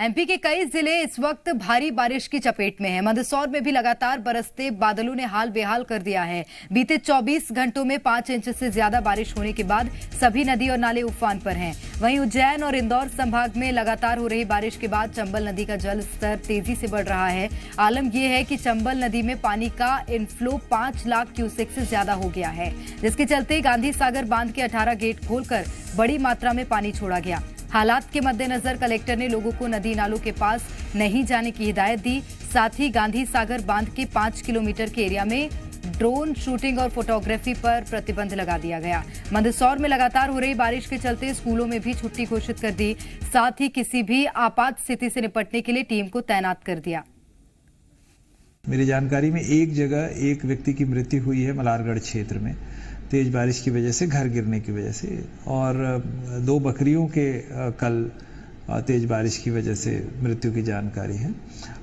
MP के कई जिले इस वक्त भारी बारिश की चपेट में हैं। मंदसौर में भी लगातार बरसते बादलों ने हाल बेहाल कर दिया है। बीते 24 घंटों में 5 इंच से ज्यादा बारिश होने के बाद सभी नदी और नाले उफान पर हैं। वहीं उज्जैन और इंदौर संभाग में लगातार हो रही बारिश के बाद चंबल नदी का जल स्तर तेजी से बढ़ रहा है। आलम यह है कि चंबल नदी में पानी का इनफ्लो 5 लाख क्यूसेक से ज्यादा हो गया है, जिसके चलते गांधी सागर बांध के 18 गेट खोलकर बड़ी मात्रा में पानी छोड़ा गया। हालात के मद्देनजर कलेक्टर ने लोगों को नदी नालों के पास नहीं जाने की हिदायत दी। साथ ही गांधी सागर बांध के 5 किलोमीटर के एरिया में ड्रोन शूटिंग और फोटोग्राफी पर प्रतिबंध लगा दिया गया। मंदसौर में लगातार हो रही बारिश के चलते स्कूलों में भी छुट्टी घोषित कर दी। साथ ही किसी भी आपात स्थिति से निपटने के लिए टीम को तैनात कर दिया। मेरी जानकारी में एक जगह एक व्यक्ति की मृत्यु हुई है मलारगढ़ क्षेत्र में, तेज बारिश की वजह से, घर गिरने की वजह से, और 2 बकरियों के कल तेज बारिश की वजह से मृत्यु की जानकारी है।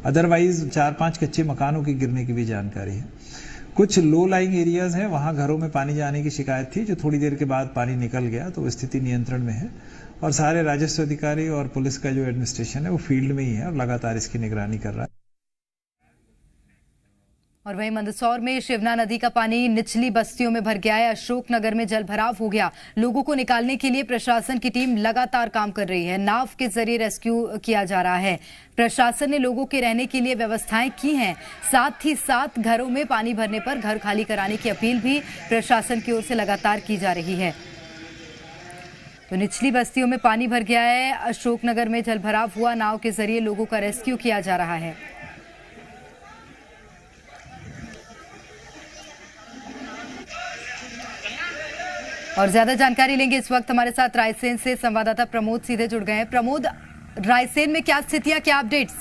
अदरवाइज 4-5 कच्चे मकानों के गिरने की भी जानकारी है। कुछ लो लाइंग एरियाज हैं, वहां घरों में पानी जाने की शिकायत थी, जो थोड़ी देर के बाद पानी निकल गया, तो स्थिति नियंत्रण में है। और सारे राजस्व अधिकारी और पुलिस का जो एडमिनिस्ट्रेशन है वो फील्ड में ही है और लगातार इसकी निगरानी कर रहा है। और वहीं मंदसौर में शिवना नदी का पानी निचली बस्तियों में भर गया है। अशोकनगर में जलभराव हो गया। लोगों को निकालने के लिए प्रशासन की टीम लगातार काम कर रही है। नाव के जरिए रेस्क्यू किया जा रहा है। प्रशासन ने लोगों के रहने के लिए व्यवस्थाएं की हैं। साथ ही साथ घरों में पानी भरने पर घर खाली कराने की अपील भी प्रशासन की ओर से लगातार की जा रही है। तो निचली बस्तियों में पानी भर गया है। अशोकनगर में जलभराव हुआ। नाव के जरिए लोगों का रेस्क्यू किया जा रहा है। और ज्यादा जानकारी लेंगे इस वक्त हमारे साथ रायसेन से संवाददाता प्रमोद सीधे जुड़ गए हैं। प्रमोद, रायसेन में क्या स्थितियां, क्या अपडेट्स?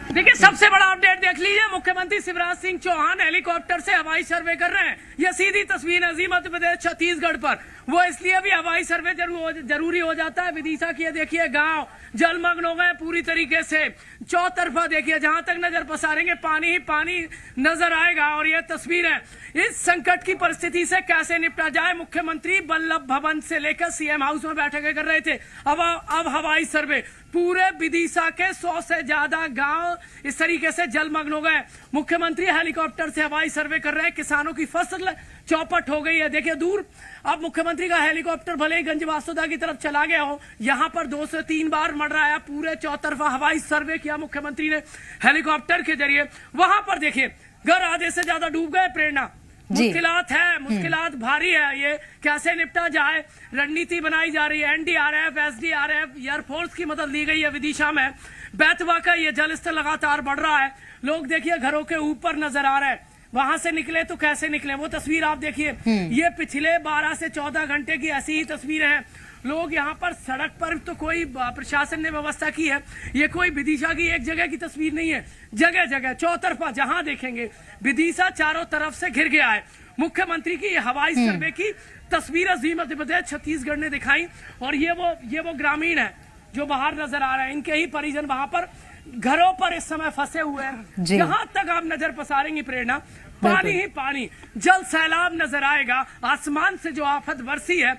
देखिए, सबसे बड़ा अपडेट देख लीजिए। मुख्यमंत्री शिवराज सिंह चौहान हेलीकॉप्टर से हवाई सर्वे कर रहे हैं। यह सीधी तस्वीर है मध्य प्रदेश छत्तीसगढ़ पर। वो इसलिए भी हवाई सर्वे जरूरी हो जाता है। विदिशा की देखिए गांव जलमग्न हो गए पूरी तरीके से। चौतरफा देखिए, जहां तक नजर पसारेंगे पानी ही पानी नजर आएगा। और यह तस्वीर है इस संकट की परिस्थिति से कैसे निपटा जाए। मुख्यमंत्री वल्लभ भवन से लेकर सीएम हाउस में बैठकें कर रहे थे। अब हवाई सर्वे पूरे विदिशा के 100 से ज्यादा गांव इस तरीके से जलमग्न हो गए। मुख्यमंत्री हेलीकॉप्टर से हवाई सर्वे कर रहे हैं। किसानों की फसल चौपट हो गई है। देखिए दूर, अब मुख्यमंत्री का हेलीकॉप्टर भले ही गंजवासुदा की तरफ चला गया हो, यहां पर 2 से 3 बार मंडराया। पूरे चौतरफा हवाई सर्वे किया मुख्यमंत्री ने हेलीकॉप्टर के जरिए। वहां पर देखिए घर आधे से ज्यादा डूब गए। प्रेरणा मुश्किलात है, मुश्किलात भारी है। ये कैसे निपटा जाए, रणनीति बनाई जा रही है। एनडीआरएफ, एसडीआरएफ, एयरफोर्स की मदद ली गई है। विदिशा में बैतवा का ये जलस्तर लगातार बढ़ रहा है। लोग देखिए घरों के ऊपर नजर आ रहे हैं। वहां से निकले तो कैसे निकले, वो तस्वीर आप देखिए। ये पिछले 12 से 14 घंटे की ऐसी ही तस्वीरें हैं। लोग यहाँ पर सड़क पर तो कोई प्रशासन ने व्यवस्था की है। ये कोई विदिशा की एक जगह की तस्वीर नहीं है। जगह जगह चौतरफा जहां देखेंगे विदिशा चारों तरफ से घिर गया है। मुख्यमंत्री की हवाई सर्वे की तस्वीर मध्य प्रदेश छत्तीसगढ़ ने दिखाई। और ये वो ग्रामीण है जो बाहर नजर आ रहे हैं। इनके ही परिजन वहां पर घरों पर इस समय फंसे हुए हैं। जहां तक आप नजर पसारेंगी प्रेरणा, पानी ही पानी, जल सैलाब नजर आएगा। आसमान से जो आफत बरसी है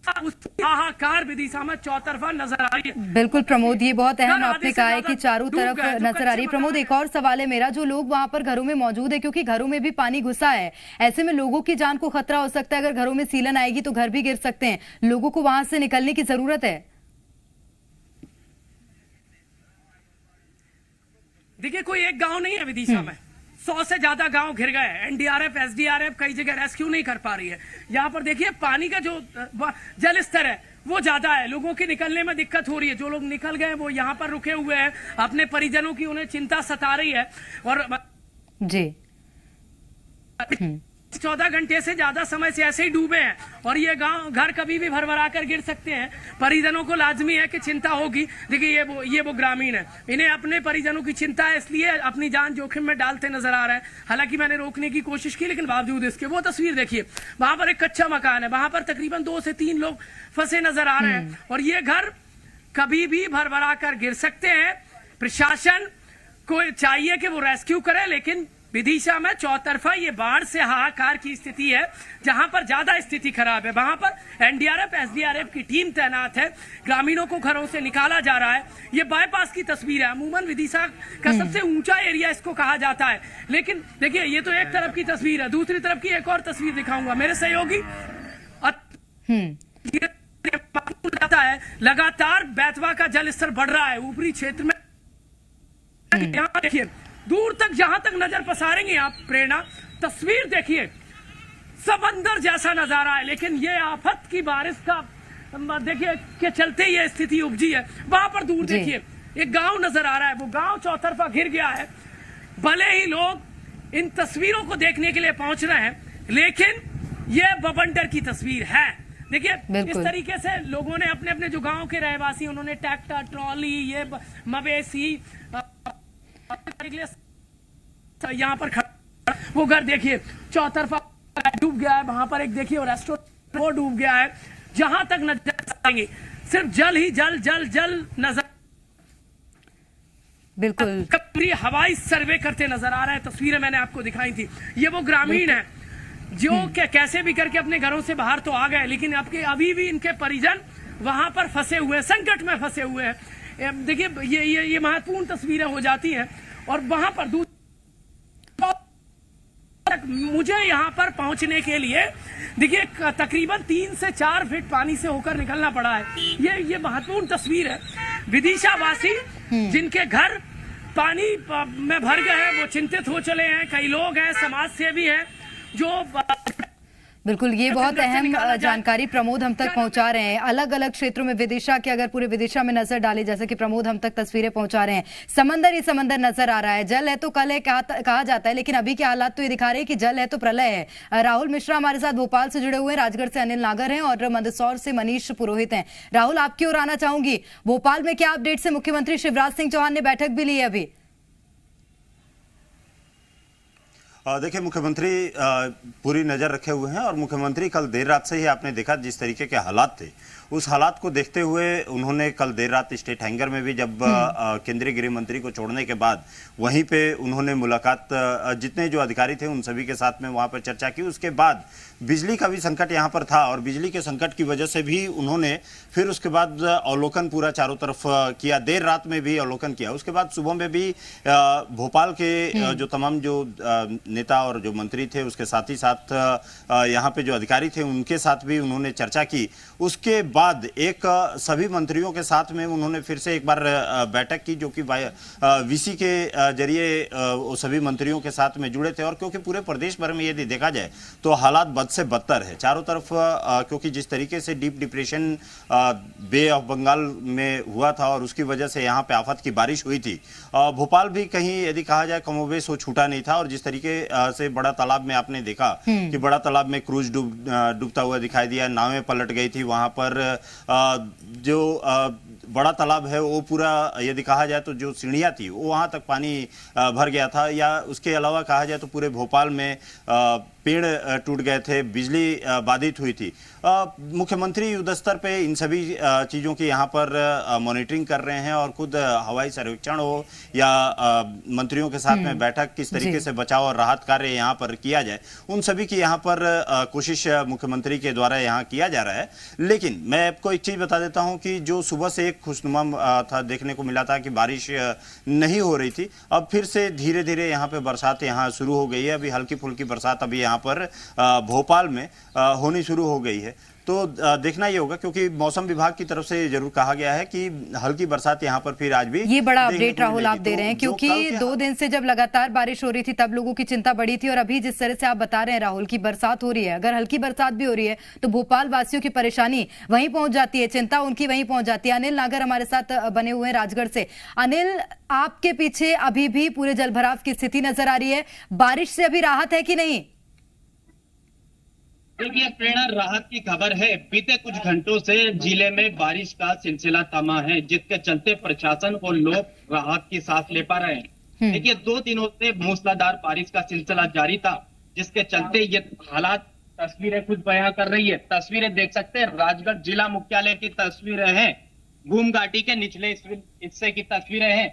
हाहाकार विदिशा में चौतरफा नजर आ रही है। बिल्कुल प्रमोद, ये बहुत अहम आपने कहा है कि चारों तरफ नजर आ रही है। प्रमोद, एक और सवाल है मेरा, जो लोग वहां पर घरों में मौजूद है, क्योंकि घरों में भी पानी घुसा है, ऐसे में लोगों की जान को खतरा हो सकता है। अगर घरों में सीलन आएगी तो घर भी गिर सकते हैं। लोगों को वहां से निकलने की जरूरत है। देखिए, कोई एक गांव नहीं है विदिशा में, 100 से ज्यादा गांव घिर गए। एनडीआरएफ, एसडीआरएफ कई जगह रेस्क्यू नहीं कर पा रही है। यहाँ पर देखिए पानी का जो जल स्तर है वो ज्यादा है। लोगों के निकलने में दिक्कत हो रही है। जो लोग निकल गए वो यहाँ पर रुके हुए हैं। अपने परिजनों की उन्हें चिंता सता रही है। और जी 14 घंटे से ज्यादा समय से ऐसे ही डूबे हैं। और ये गांव घर कभी भी भरभरा कर गिर सकते हैं। परिजनों को लाजमी है कि चिंता होगी। देखिए ये वो ग्रामीण है, इन्हें अपने परिजनों की चिंता है, इसलिए अपनी जान जोखिम में डालते नजर आ रहे हैं। हालांकि मैंने रोकने की कोशिश की, लेकिन बावजूद इसके वो तस्वीर देखिए। वहां पर एक कच्चा मकान है, वहां पर तकरीबन 2 से 3 लोग फंसे नजर आ रहे हैं। और ये घर कभी भी भरभरा कर गिर सकते हैं। प्रशासन को चाहिए कि वो रेस्क्यू करे, लेकिन विदिशा में चौतरफा ये बाढ़ से हाहाकार की स्थिति है। जहां पर ज्यादा स्थिति खराब है वहां पर एनडीआरएफ एसडीआरएफ की टीम तैनात है। ग्रामीणों को घरों से निकाला जा रहा है। ये बाईपास की तस्वीर है। अमूमन विदिशा का सबसे ऊंचा एरिया इसको कहा जाता है। लेकिन देखिए ये तो एक तरफ की तस्वीर है, दूसरी तरफ की एक और तस्वीर दिखाऊंगा। मेरे सहयोगी जाता है, लगातार बेतवा का जल स्तर बढ़ रहा है ऊपरी क्षेत्र में। यहाँ देखिए दूर तक जहां तक नजर पसारेंगे आप प्रेरणा, तस्वीर देखिए समंदर जैसा नजारा है। लेकिन ये आफत की बारिश का देखिए के चलते ये स्थिति उपजी है। वहां पर दूर देखिए एक गांव नजर आ रहा है, वो गांव चौतरफा घिर गया है। भले ही लोग इन तस्वीरों को देखने के लिए पहुंच रहे हैं, लेकिन ये बवंडर की तस्वीर है। देखिए इस तरीके से लोगों ने अपने अपने जो गांव के रहवासी, उन्होंने ट्रैक्टर, ट्रॉली, ये मवेशी यहाँ पर वो घर देखिए चौतरफा डूब गया है। वहां पर एक देखिए रेस्टोरेंट वो डूब गया है। जहां तक नजर आएंगे सिर्फ जल ही जल जल जल नजर। बिल्कुल हवाई सर्वे करते नजर आ रहा है। तस्वीरें मैंने आपको दिखाई थी। ये वो ग्रामीण है जो कैसे भी करके अपने घरों से बाहर तो आ गए, लेकिन अभी भी इनके परिजन वहां पर फंसे हुए, संकट में फंसे हुए हैं। देखिए ये महत्वपूर्ण तस्वीरें हो जाती हैं। और वहां पर मुझे यहां पर पहुंचने के लिए देखिए तकरीबन 3 से 4 फीट पानी से होकर निकलना पड़ा है। ये महत्वपूर्ण तस्वीर है। विदिशा वासी जिनके घर पानी में भर गए हैं वो चिंतित हो चले हैं। कई लोग हैं, समाज सेवी हैं जो बिल्कुल ये बहुत अहम जानकारी प्रमोद हम तक पहुंचा रहे हैं। अलग अलग क्षेत्रों में विदिशा के अगर पूरे विदिशा में नजर डाले, जैसे कि प्रमोद हम तक तस्वीरें पहुंचा रहे हैं, समंदर ही समंदर नजर आ रहा है। जल है तो कल है कहा जाता है, लेकिन अभी के हालात तो ये दिखा रहे हैं कि जल है तो प्रलय है। राहुल मिश्रा हमारे साथ भोपाल से जुड़े हुए हैं, राजगढ़ से अनिल नागर हैं और मंदसौर से मनीष पुरोहित हैं। राहुल आपकी ओर आना चाहूंगी। भोपाल में क्या अपडेट्स है? मुख्यमंत्री शिवराज सिंह चौहान ने बैठक भी ली है अभी। देखिए मुख्यमंत्री पूरी नज़र रखे हुए हैं और मुख्यमंत्री कल देर रात से ही आपने देखा जिस तरीके के हालात थे, उस हालात को देखते हुए उन्होंने कल देर रात स्टेट हैंगर में भी जब केंद्रीय गृह मंत्री को छोड़ने के बाद वहीं पे उन्होंने मुलाकात, जितने जो अधिकारी थे उन सभी के साथ में वहां पर चर्चा की। उसके बाद बिजली का भी संकट यहाँ पर था और बिजली के संकट की वजह से भी उन्होंने फिर उसके बाद अवलोकन पूरा चारों तरफ किया। देर रात में भी अवलोकन किया। उसके बाद सुबह में भी भोपाल के जो तमाम जो नेता और जो मंत्री थे उसके साथ ही साथ यहाँ पे जो अधिकारी थे उनके साथ भी उन्होंने चर्चा की। उसके बाद एक सभी मंत्रियों के साथ में उन्होंने फिर से एक बार बैठक की, जो कि वीसी के जरिए वो सभी मंत्रियों के साथ में जुड़े थे। और क्योंकि पूरे प्रदेश भर में यदि देखा जाए तो हालात बद से बदतर है चारों तरफ, क्योंकि जिस तरीके से deep depression bay of Bengal में हुआ था और उसकी वजह से यहाँ पे आफत की बारिश हुई थी। भोपाल भी कहीं यदि कहा जाए कमोबेश वो छूटा नहीं था। और जिस तरीके से बड़ा तालाब में आपने देखा कि बड़ा तालाब में क्रूज डूबता हुआ दिखाई दिया, नावें पलट गई थी वहां पर। जो बड़ा तालाब है वो पूरा यदि कहा जाए तो जो सीढ़ियां थी वो वहां तक पानी भर गया था। या उसके अलावा कहा जाए तो पूरे भोपाल में पेड़ टूट गए थे, बिजली बाधित हुई थी। मुख्यमंत्री युद्धस्तर पे इन सभी चीज़ों की यहाँ पर मॉनिटरिंग कर रहे हैं और खुद हवाई सर्वेक्षण हो या मंत्रियों के साथ में बैठक किस तरीके से बचाव और राहत कार्य यहाँ पर किया जाए, उन सभी की यहाँ पर कोशिश मुख्यमंत्री के द्वारा यहाँ किया जा रहा है। लेकिन मैं आपको एक चीज़ बता देता हूँ कि जो सुबह से एक खुशनुमा था, देखने को मिला था कि बारिश नहीं हो रही थी, अब फिर से धीरे धीरे यहाँ पे बरसात यहाँ शुरू हो गई है। अभी हल्की फुल्की बरसात अभी यहाँ पर भोपाल में होनी शुरू हो गई है। तो देखना ये होगा, क्योंकि मौसम विभाग की तरफ से जरूर कहा गया है कि हल्की बरसात यहाँ पर फिर आज भी। ये बड़ा अपडेट राहुल आप दे रहे हैं, क्योंकि 2 दिन से जब लगातार बारिश हो रही थी तब लोगों की चिंता बढ़ी थी। और अभी जिस तरह से आप बता रहे हैं राहुल की बरसात हो रही है, अगर हल्की बरसात भी हो रही है तो भोपाल वासियों की परेशानी वहीं पहुंच जाती है, चिंता उनकी वहीं पहुंच जाती है। अनिल नागर हमारे साथ बने हुए हैं राजगढ़ से। अनिल, आपके पीछे अभी भी पूरे जलभराव की स्थिति नजर आ रही है, बारिश से अभी राहत है कि नहीं? देखिए प्रेरणा, राहत की खबर है। बीते कुछ घंटों से जिले में बारिश का सिलसिला थमा है, जिसके चलते प्रशासन और लोग राहत की सांस ले पा रहे हैं। देखिए 2 दिनों से मूसलाधार बारिश का सिलसिला जारी था, जिसके चलते ये हालात तस्वीरें खुद बयां कर रही है। तस्वीरें देख सकते हैं, राजगढ़ जिला मुख्यालय की तस्वीरें हैं, घूम घाटी के निचले हिस्से की तस्वीरें हैं।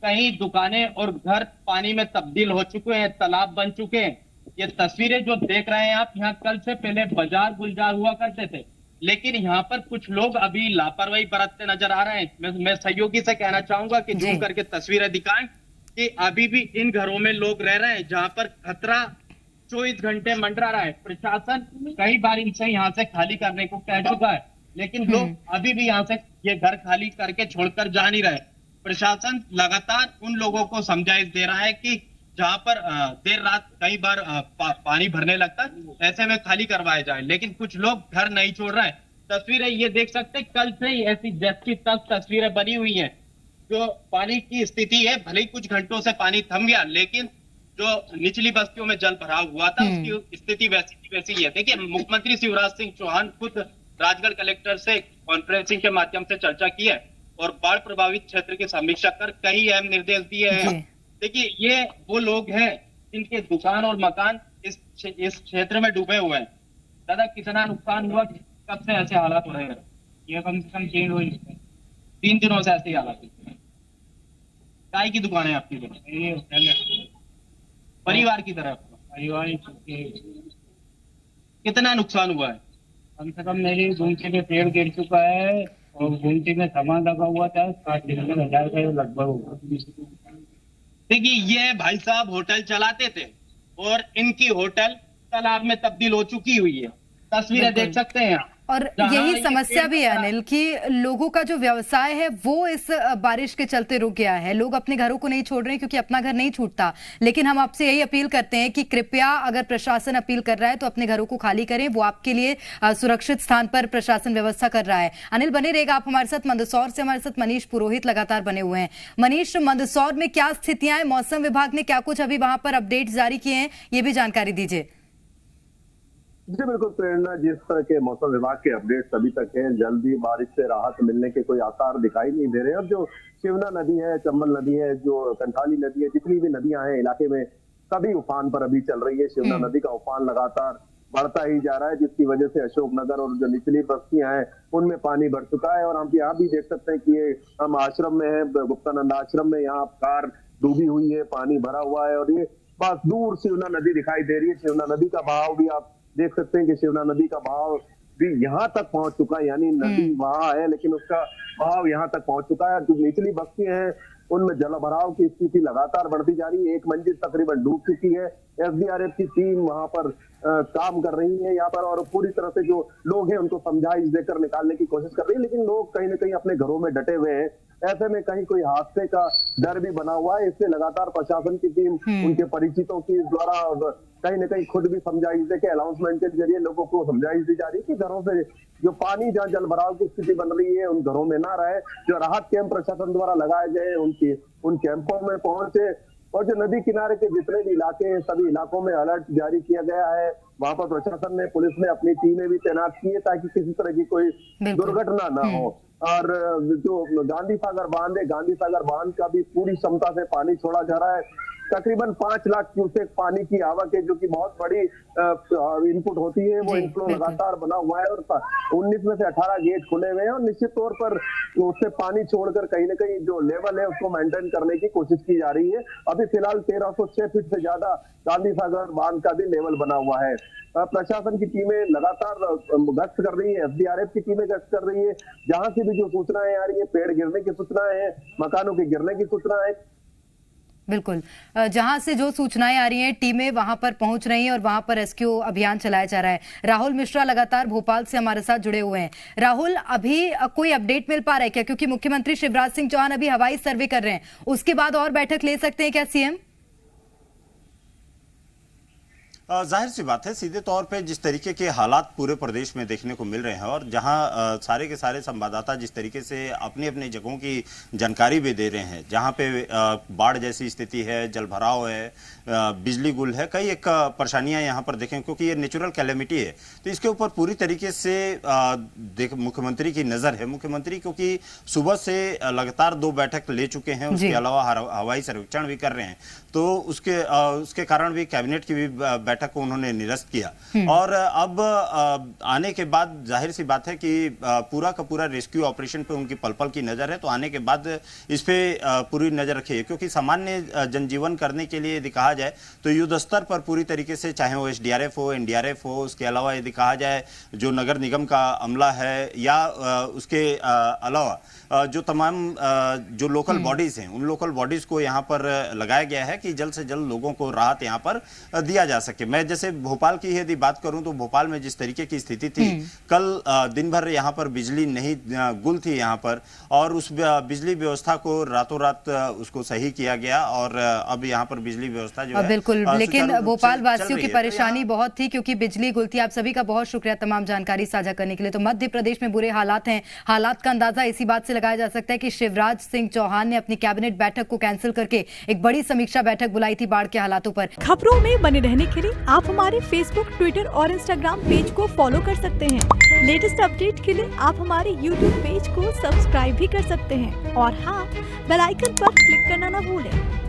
कई दुकानें और घर पानी में तब्दील हो चुके हैं, तालाब बन चुके हैं। ये तस्वीरें जो देख रहे हैं आप, यहाँ कल से पहले बाजार गुलजार हुआ करते थे, लेकिन यहाँ पर कुछ लोग अभी लापरवाही बरतते नजर आ रहे हैं। मैं सहयोगी से कहना चाहूंगा कि जूम करके तस्वीरें दिखाएं कि अभी भी इन घरों में लोग रह रहे हैं जहां पर खतरा 24 घंटे मंडरा रहा है। प्रशासन कई बार इनसे यहाँ से खाली करने को कह चुका है, लेकिन लोग अभी भी यहाँ से ये घर खाली करके छोड़कर जा नहीं रहे। प्रशासन लगातार उन लोगों को समझाइश दे रहा है कि जहां पर देर रात कई बार पानी भरने लगता है, ऐसे में खाली करवाए जाए, लेकिन कुछ लोग घर नहीं छोड़ रहे हैं। तस्वीरें ये देख सकते हैं, कल से ही ऐसी जैसी तक तस्वीरें बनी हुई हैं। जो पानी की स्थिति है, भले ही कुछ घंटों से पानी थम गया, लेकिन जो निचली बस्तियों में जल भराव हुआ था उसकी स्थिति वैसी की वैसी ही है। देखिए, मुख्यमंत्री शिवराज सिंह चौहान खुद राजगढ़ कलेक्टर से कॉन्फ्रेंसिंग के माध्यम से चर्चा की है और बाढ़ प्रभावित क्षेत्र की समीक्षा कर कई अहम निर्देश दिए हैं। देखिए, ये वो लोग हैं जिनके दुकान और मकान इस क्षेत्र में डूबे हुए हैं। दादा, कितना नुकसान हुआ, कब से ऐसे हालात हो रहे हैं? ये कम से कम 3 दिनों से ऐसे हालात। काय की दुकान है आपकी? परिवार की तरफ कितना नुकसान हुआ है? कम से कम मेरी गुमटी में पेड़ गिर चुका है और गुमटी में सामान लगा हुआ था 60,000 का लगभग। देखिए, ये भाई साहब होटल चलाते थे और इनकी होटल तालाब में तब्दील हो चुकी हुई है। तस्वीरें देख सकते हैं आप। और यही समस्या भी है अनिल कि लोगों का जो व्यवसाय है वो इस बारिश के चलते रुक गया है। लोग अपने घरों को नहीं छोड़ रहे हैं क्योंकि अपना घर नहीं छूटता। लेकिन हम आपसे यही अपील करते हैं कि कृपया, अगर प्रशासन अपील कर रहा है तो अपने घरों को खाली करें। वो आपके लिए सुरक्षित स्थान पर प्रशासन व्यवस्था कर रहा है। अनिल, बने रहेगा आप हमारे साथ। मंदसौर से हमारे साथ मनीष पुरोहित लगातार बने हुए हैं। मनीष, मंदसौर में क्या स्थितियां हैं? मौसम विभाग ने क्या कुछ अभी वहां पर अपडेट जारी किए हैं, ये भी जानकारी दीजिए। जी बिल्कुल प्रेरणा, जिस तरह के मौसम विभाग के अपडेट्स अभी तक हैं, जल्दी बारिश से राहत मिलने के कोई आसार दिखाई नहीं दे रहे हैं। और जो शिवना नदी है, चंबल नदी है, जो कंठाली नदी है, जितनी भी नदियां हैं इलाके में, सभी उफान पर अभी चल रही है। शिवना नदी का उफान लगातार बढ़ता ही जा रहा है, जिसकी वजह से अशोकनगर और जो निचली बस्तियां हैं उनमें पानी भर चुका है। और हम यहाँ भी देख सकते हैं कि ये हम आश्रम में है, गुप्तानंद आश्रम में, यहाँ कार डूबी हुई है, पानी भरा हुआ है और ये बस दूर शिवना नदी दिखाई दे रही है। शिवना नदी का बहाव भी आप देख सकते हैं कि शिवना नदी का बहाव भी यहाँ तक पहुंच चुका है, यानी नदी वहां है लेकिन उसका बहाव यहाँ तक पहुंच चुका है। जो निचली बस्तियां हैं उनमें जल भराव की स्थिति लगातार बढ़ती जा रही है। एक मंजिल तकरीबन डूब चुकी है। एसडीआरएफ की टीम वहां पर काम कर रही है यहाँ पर और पूरी तरह से जो लोग हैं उनको समझाइश देकर निकालने की कोशिश कर रही है, लेकिन लोग कहीं ना कहीं अपने घरों में डटे हुए हैं। ऐसे में कहीं कोई हादसे का डर भी बना हुआ है। इसलिए लगातार प्रशासन की टीम उनके परिचितों की द्वारा कहीं ना कहीं खुद भी समझाइश देके अनाउंसमेंट के जरिए लोगों को समझाइश दी जा रही है कि घरों से जो पानी, जहाँ जल भराव की स्थिति बन रही है, उन घरों में ना रहे। जो राहत कैंप प्रशासन द्वारा लगाए गए उन कैंपों में पहुंचे और जो नदी किनारे के जितने भी इलाके हैं सभी इलाकों में अलर्ट जारी किया गया है। वहां पर प्रशासन ने, पुलिस ने अपनी टीमें भी तैनात की है ताकि किसी तरह की कोई दुर्घटना ना हो। और जो गांधी सागर बांध है, गांधी सागर बांध का भी पूरी क्षमता से पानी छोड़ा जा रहा है। तकरीबन 5 लाख क्यूसेक पानी की आवक है, जो कि बहुत बड़ी इनपुट होती है। वो इनफ्लो लगातार बना हुआ है और 19 में से 18 गेट खुले हुए हैं और निश्चित तौर पर उससे पानी छोड़कर कहीं ना कहीं जो लेवल है उसको मेंटेन करने की कोशिश की जा रही है। अभी फिलहाल 1306 फीट से ज्यादा गांधी सागर बांध का भी लेवल बना हुआ है। प्रशासन की टीमें लगातार गश्त कर रही है, एसडीआरएफ की टीमें गश्त कर रही है। जहां से भी जो सूचनाएं आ रही है, पेड़ गिरने की सूचनाएं हैं, मकानों के गिरने की सूचनाएं, बिल्कुल, जहां से जो सूचनाएं आ रही हैं टीमें वहां पर पहुंच रही हैं और वहां पर रेस्क्यू अभियान चलाया जा रहा है। राहुल मिश्रा लगातार भोपाल से हमारे साथ जुड़े हुए हैं। राहुल, अभी कोई अपडेट मिल पा रहा है क्या? क्योंकि मुख्यमंत्री शिवराज सिंह चौहान अभी हवाई सर्वे कर रहे हैं, उसके बाद और बैठक ले सकते हैं क्या सीएम? जाहिर सी बात है, सीधे तौर पे जिस तरीके के हालात पूरे प्रदेश में देखने को मिल रहे हैं और जहां सारे के सारे संवाददाता जिस तरीके से अपनी अपनी जगहों की जानकारी भी दे रहे हैं, जहां पे बाढ़ जैसी स्थिति है, जल भराव है, बिजली गुल है, कई एक परेशानियां यहां पर देखें क्योंकि ये नेचुरल कैलेमिटी है। तो इसके ऊपर पूरी तरीके से मुख्यमंत्री की नज़र है। मुख्यमंत्री क्योंकि सुबह से लगातार 2 बैठक ले चुके हैं, उसके अलावा हवाई सर्वेक्षण भी कर रहे हैं, तो उसके कारण भी कैबिनेट की भी बैठक बैठक को उन्होंने निरस्त किया। और अब आने के बाद जाहिर सी बात है कि पूरा का पूरा रेस्क्यू ऑपरेशन पे उनकी पल पल की नजर है, तो आने के बाद इस पे पूरी नजर रखी है, क्योंकि सामान्य जनजीवन करने के लिए यदि कहा जाए तो युद्ध स्तर पर पूरी तरीके से, चाहे वो SDRF हो, NDRF हो, उसके अलावा यदि कहा जाए जो नगर निगम का अमला है, या उसके अलावा जो तमाम जो लोकल बॉडीज हैं, उन लोकल बॉडीज को यहाँ पर लगाया गया है कि जल्द से जल्द लोगों को राहत यहाँ पर दिया जा सके। मैं जैसे भोपाल की यदि बात करूं तो भोपाल में जिस तरीके की स्थिति थी, कल दिन भर यहाँ पर बिजली नहीं गुल थी यहाँ पर, और उस बिजली व्यवस्था को रातों रात उसको सही किया गया, और अब यहाँ पर बिजली व्यवस्था जो है बिल्कुल, लेकिन भोपाल वासियों की परेशानी बहुत थी क्योंकि बिजली गुल थी। आप सभी का बहुत शुक्रिया तमाम जानकारी साझा करने के लिए। तो मध्य प्रदेश में बुरे हालात हैं। हालात का अंदाजा इसी बात से लगाया जा सकता है कि शिवराज सिंह चौहान ने अपनी कैबिनेट बैठक को कैंसिल करके एक बड़ी समीक्षा बैठक बुलाई थी बाढ़ के हालातों पर। खबरों में बने रहने के लिए आप हमारे फेसबुक, ट्विटर और इंस्टाग्राम पेज को फॉलो कर सकते हैं। लेटेस्ट अपडेट के लिए आप हमारे यूट्यूब पेज को सब्सक्राइब भी कर सकते हैं। और हाँ, बेल आइकन पर क्लिक करना ना भूलें।